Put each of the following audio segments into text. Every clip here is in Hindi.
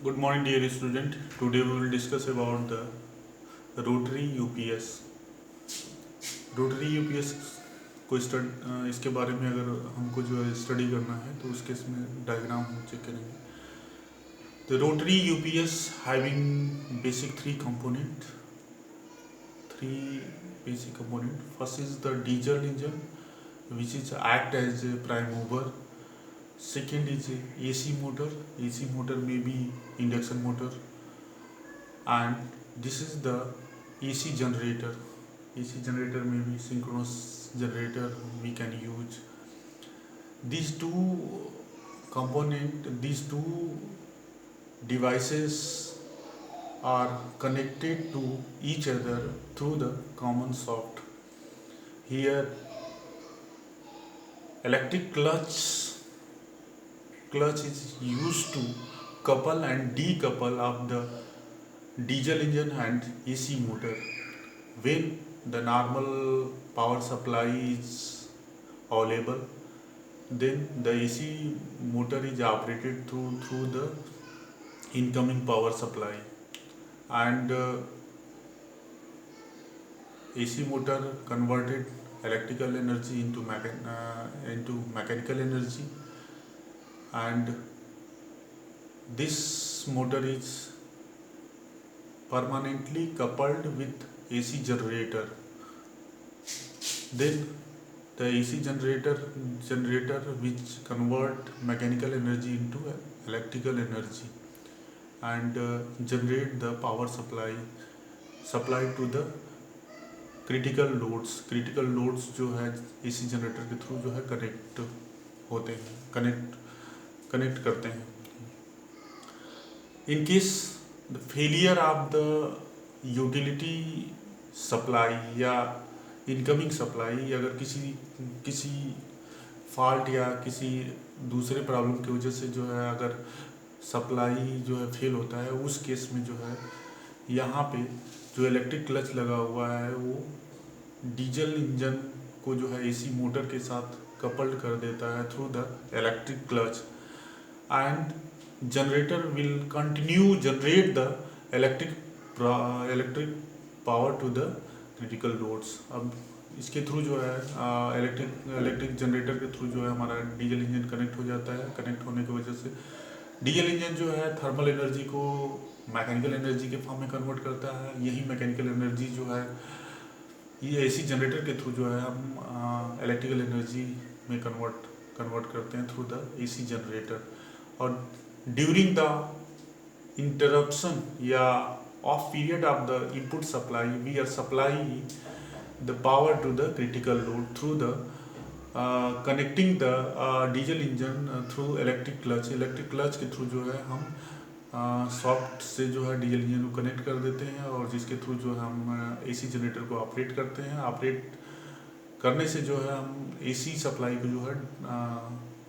Good morning, dear student. Today we will discuss about the rotary UPS. Rotary UPS को इसके बारे में अगर हमको जो है स्टडी करना है तो उसके इसमें डायग्राम हम चेक करेंगे. The rotary UPS having basic three component. First is the diesel engine, which is act as a prime mover. Second is a AC motor. AC motor may be induction motor, and this is the AC generator. AC generator may be synchronous generator we can use. These two devices are connected to each other through the common shaft. Here electric clutch is used to couple and decouple of the diesel engine and AC motor. When the normal power supply is available, then the AC motor is operated through the incoming power supply, and AC motor converted electrical energy into mechanical energy, and this motor is permanently coupled with AC generator. Then the AC generator which convert mechanical energy into electrical energy and generate the power supply to the critical loads जो है AC जनरेटर के थ्रू जो है कनेक्ट होते हैं, कनेक्ट करते हैं. In case the failure of the utility supply या इनकमिंग सप्लाई, अगर किसी फॉल्ट या किसी दूसरे प्रॉब्लम की वजह से जो है अगर सप्लाई जो है फेल होता है, उस केस में जो है यहाँ पे जो इलेक्ट्रिक क्लच लगा हुआ है वो डीजल इंजन को जो है एसी मोटर के साथ कपल्ड कर देता है through the electric clutch, and generator will continue generate the electric power to the critical loads. अब इसके थ्रू जो है इलेक्ट्रिक जनरेटर के थ्रू जो है हमारा डीजल इंजन कनेक्ट हो जाता है. कनेक्ट होने की वजह से डीजल इंजन जो है थर्मल एनर्जी को मैकेनिकल एनर्जी के फॉर्म में कन्वर्ट करता है. यही मैकेनिकल एनर्जी जो है ये एसी जनरेटर के थ्रू जो है हम इलेक्ट्रिकल एनर्जी में कन्वर्ट करते हैं थ्रू द एसी जनरेटर. और ड्यूरिंग द इंटरप्शन या off period of the input supply, we are supplying the power to the critical load through the connecting the diesel engine through electric clutch के थ्रू जो है हम सॉफ्ट से जो है डीजल इंजन को कनेक्ट कर देते हैं, और जिसके थ्रू जो है हम एसी जनरेटर को ऑपरेट करते हैं. ऑपरेट करने से जो है हम एसी सप्लाई को जो है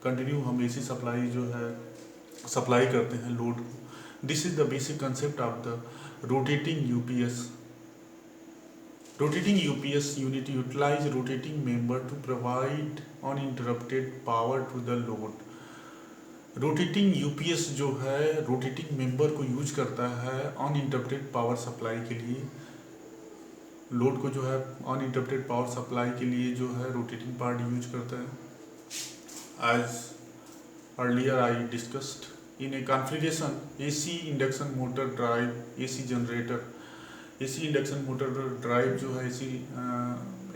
कंटिन्यू हम एसी सप्लाई जो है सप्लाई करते हैं लोड को. This is the basic concept of the rotating UPS. Rotating UPS unit utilize rotating member to provide uninterrupted power to the load. Rotating UPS जो है रोटेटिंग मेंबर को यूज करता है अनइंटरप्टेड पावर सप्लाई के लिए. लोड को जो है अनइंटरप्टेड पावर सप्लाई के लिए जो है रोटेटिंग पार्ट यूज करता है. As earlier I discussed in a configuration AC induction motor drive AC generator. AC induction motor drive जो है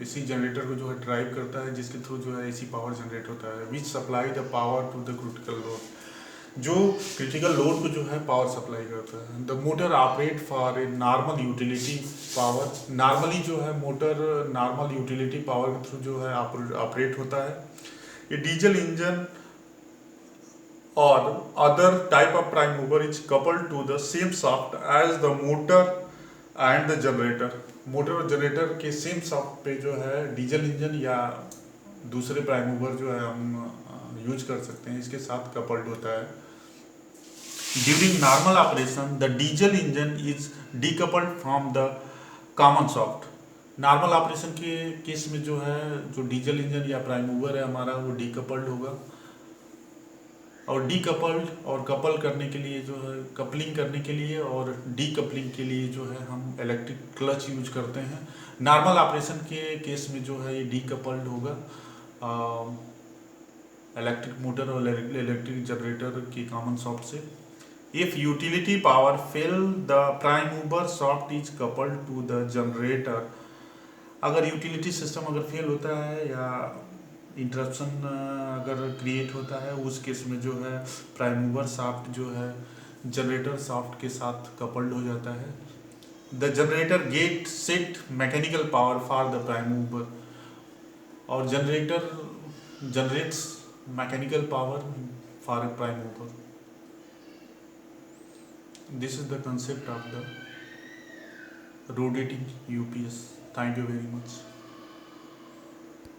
AC जनरेटर को जो है ड्राइव करता है, जिसके थ्रू जो है AC पावर जनरेट होता है, which supply the power to the critical load. जो क्रिटिकल लोड को जो है पावर सप्लाई करता है. The motor operate for a normal utility power. Normally जो है मोटर नॉर्मल यूटिलिटी पावर के थ्रू जो है ऑपरेट होता है. ये diesel engine or other type of prime mover is coupled to the same shaft as the motor and the generator. Motor और जनरेटर के सेम शाफ्ट पे जो है डीजल इंजन या दूसरे प्राइम मूवर जो है हम यूज कर सकते हैं, इसके साथ कपल्ड होता है. During normal operation the diesel engine is decoupled from the common shaft. Normal operation के केस में जो है जो डीजल इंजन या प्राइम मूवर है हमारा वो डीकपल्ड होगा, और डीकपल्ड और कपल करने के लिए जो है, कपलिंग करने के लिए और डीकपलिंग के लिए जो है हम इलेक्ट्रिक क्लच यूज करते हैं। नॉर्मल ऑपरेशन के केस में जो है ये डीकपल्ड होगा इलेक्ट्रिक मोटर और इलेक्ट्रिक जनरेटर के कॉमन सॉफ्ट से। If utility power fail the prime mover shaft is coupled to the generator. अगर यूटिलिटी सिस्टम अगर फेल होता है या इंटरप्शन अगर क्रिएट होता है, उस केस में जो है प्राइम मूवर शाफ्ट जो है जनरेटर शाफ्ट के साथ कपल्ड हो जाता है। The generator gate set mechanical power for the prime mover, और generator generates mechanical power for a prime mover. This is the concept of the rotating UPS. Thank you very much.